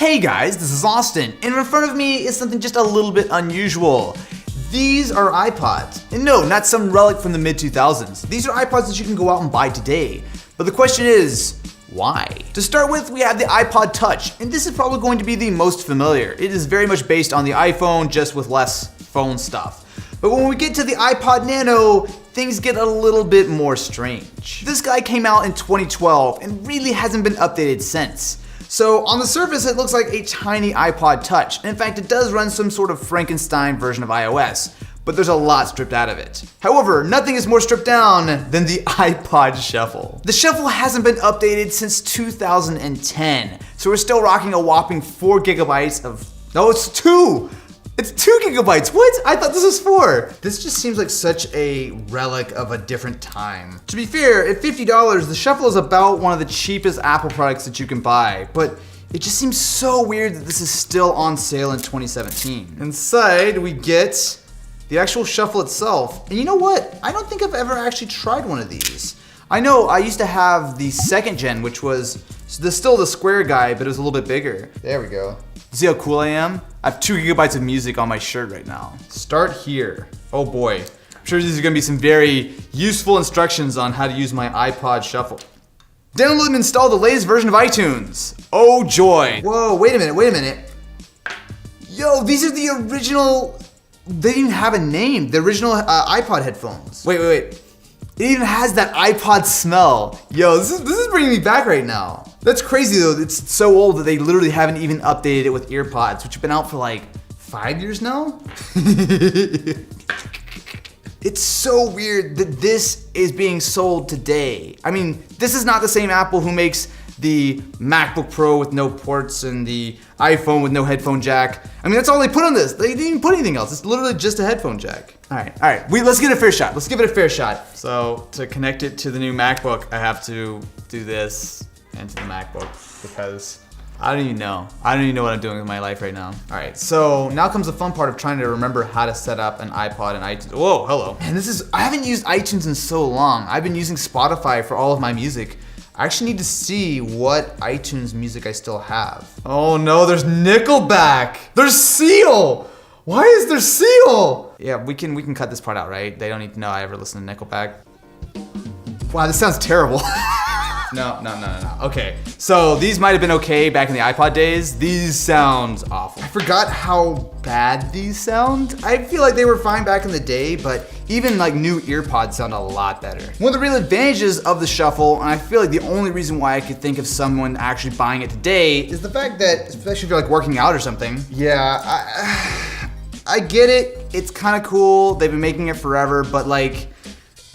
Hey guys, this is Austin, and in front of me is something just a little bit unusual. These are iPods. And no, not some relic from the mid-2000s. These are iPods that you can go out and buy today. But the question is, why? To start with, we have the iPod Touch, and this is probably going to be the most familiar. It is very much based on the iPhone, just with less phone stuff. But when we get to the iPod Nano, things get a little bit more strange. This guy came out in 2012 and really hasn't been updated since. So on the surface, it looks like a tiny iPod Touch. And in fact, it does run some sort of Frankenstein version of iOS, but there's a lot stripped out of it. However, nothing is more stripped down than the iPod Shuffle. The Shuffle hasn't been updated since 2010, so we're still rocking a whopping 4 gigabytes of, no, it's 2! It's 2 gigabytes, what? I thought this was 4. This just seems like such a relic of a different time. To be fair, at $50, the Shuffle is about one of the cheapest Apple products that you can buy, but it just seems so weird that this is still on sale in 2017. Inside, we get the actual Shuffle itself. And you know what? I don't think I've ever actually tried one of these. I know I used to have the second gen, which was still the square guy, but it was a little bit bigger. There we go. See how cool I am? I have 2 gigabytes of music on my shirt right now. Start here. Oh boy. I'm sure these are gonna be some very useful instructions on how to use my iPod Shuffle. Download and install the latest version of iTunes. Oh joy. Whoa, wait a minute. Yo, these are the original, they didn't have a name. The original iPod headphones. Wait. It even has that iPod smell. Yo, this is bringing me back right now. That's crazy though, it's so old that they literally haven't even updated it with earpods, which have been out for like 5 years now? It's so weird that this is being sold today. I mean, this is not the same Apple who makes the MacBook Pro with no ports and the iPhone with no headphone jack. I mean, that's all they put on this. They didn't even put anything else. It's literally just a headphone jack. All right. Let's give it a fair shot. Let's give it a fair shot. So to connect it to the new MacBook, I have to do this into the MacBook because I don't even know what I'm doing with my life right now. All right, so now comes the fun part of trying to remember how to set up an iPod and iTunes. Whoa, hello. And I haven't used iTunes in so long. I've been using Spotify for all of my music. I actually need to see what iTunes music I still have. Oh no, there's Nickelback. There's Seal. Why is there Seal? Yeah, we can cut this part out, right? They don't need to know I ever listen to Nickelback. Wow, this sounds terrible. No. Okay, so these might have been okay back in the iPod days. These sound awful. I forgot how bad these sound. I feel like they were fine back in the day, but even like new earpods sound a lot better. One of the real advantages of the Shuffle, and I feel like the only reason why I could think of someone actually buying it today, is the fact that, especially if you're like working out or something. Yeah, I get it. It's kind of cool. They've been making it forever, but like,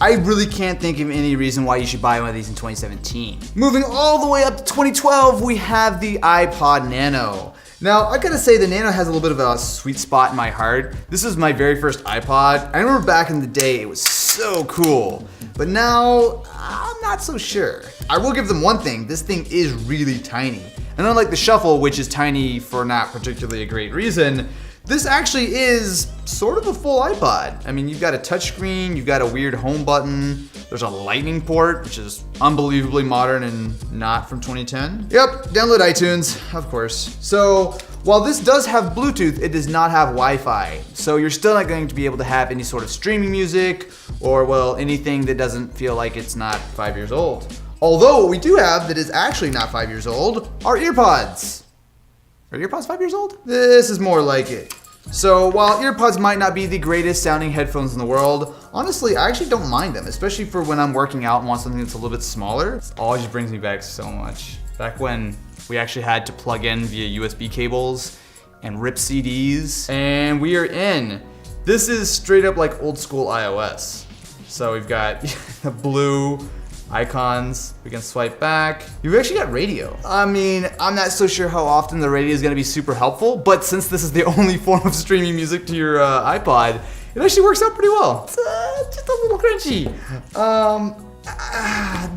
I really can't think of any reason why you should buy one of these in 2017. Moving all the way up to 2012, we have the iPod Nano. Now, I gotta say the Nano has a little bit of a sweet spot in my heart. This was my very first iPod. I remember back in the day, it was so cool. But now, I'm not so sure. I will give them one thing, this thing is really tiny. And unlike the Shuffle, which is tiny for not particularly a great reason, this actually is sort of a full iPod. I mean, you've got a touchscreen, you've got a weird home button, there's a lightning port, which is unbelievably modern and not from 2010. Yep, download iTunes, of course. So, while this does have Bluetooth, it does not have Wi-Fi. So you're still not going to be able to have any sort of streaming music or, well, anything that doesn't feel like it's not 5 years old. Although what we do have that is actually not 5 years old are earpods. Are earpods 5 years old? This is more like it. So while earpods might not be the greatest sounding headphones in the world, honestly, I actually don't mind them, especially for when I'm working out and want something that's a little bit smaller. It always brings me back so much. Back when we actually had to plug in via USB cables and rip CDs, and we are in. This is straight up like old school iOS. So we've got the blue icons, we can swipe back. You've actually got radio. I mean, I'm not so sure how often the radio is gonna be super helpful, but since this is the only form of streaming music to your iPod, it actually works out pretty well. It's just a little crunchy.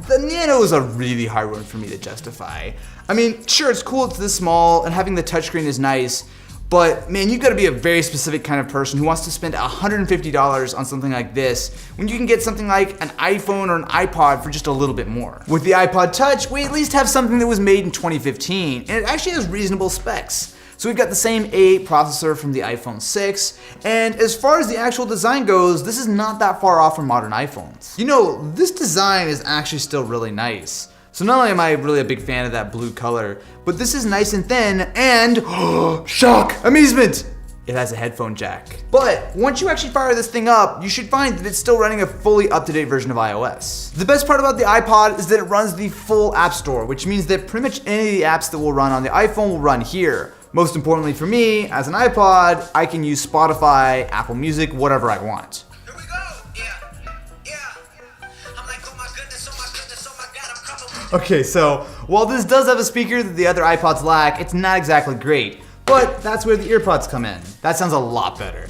The Nano is a really hard one for me to justify. I mean, sure, it's cool it's this small, and having the touchscreen is nice, But man, you gotta be a very specific kind of person who wants to spend $150 on something like this when you can get something like an iPhone or an iPod for just a little bit more. With the iPod Touch, we at least have something that was made in 2015, and it actually has reasonable specs. So we've got the same A8 processor from the iPhone 6, and as far as the actual design goes, this is not that far off from modern iPhones. You know, this design is actually still really nice. So not only am I really a big fan of that blue color, but this is nice and thin and shock, amazement! It has a headphone jack. But once you actually fire this thing up, you should find that it's still running a fully up-to-date version of iOS. The best part about the iPod is that it runs the full App Store, which means that pretty much any of the apps that will run on the iPhone will run here. Most importantly for me, as an iPod, I can use Spotify, Apple Music, whatever I want. Okay, so while this does have a speaker that the other iPods lack, it's not exactly great. But that's where the earpods come in. That sounds a lot better.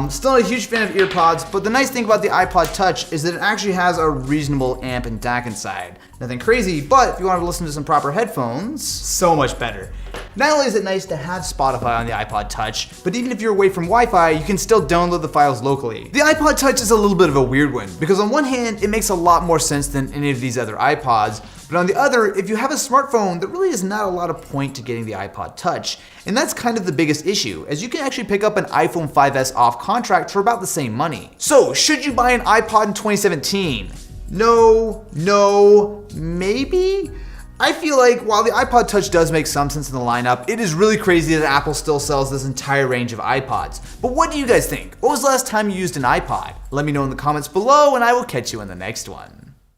Still not a huge fan of earpods, but the nice thing about the iPod Touch is that it actually has a reasonable amp and DAC inside. Nothing crazy, but if you want to listen to some proper headphones, so much better. Not only is it nice to have Spotify on the iPod Touch, but even if you're away from Wi-Fi, you can still download the files locally. The iPod Touch is a little bit of a weird one, because on one hand, it makes a lot more sense than any of these other iPods, but on the other, if you have a smartphone, there really is not a lot of point to getting the iPod Touch. And that's kind of the biggest issue, as you can actually pick up an iPhone 5S off contract for about the same money. So, should you buy an iPod in 2017? No, maybe? I feel like while the iPod Touch does make some sense in the lineup, it is really crazy that Apple still sells this entire range of iPods. But what do you guys think? When was the last time you used an iPod? Let me know in the comments below, and I will catch you in the next one.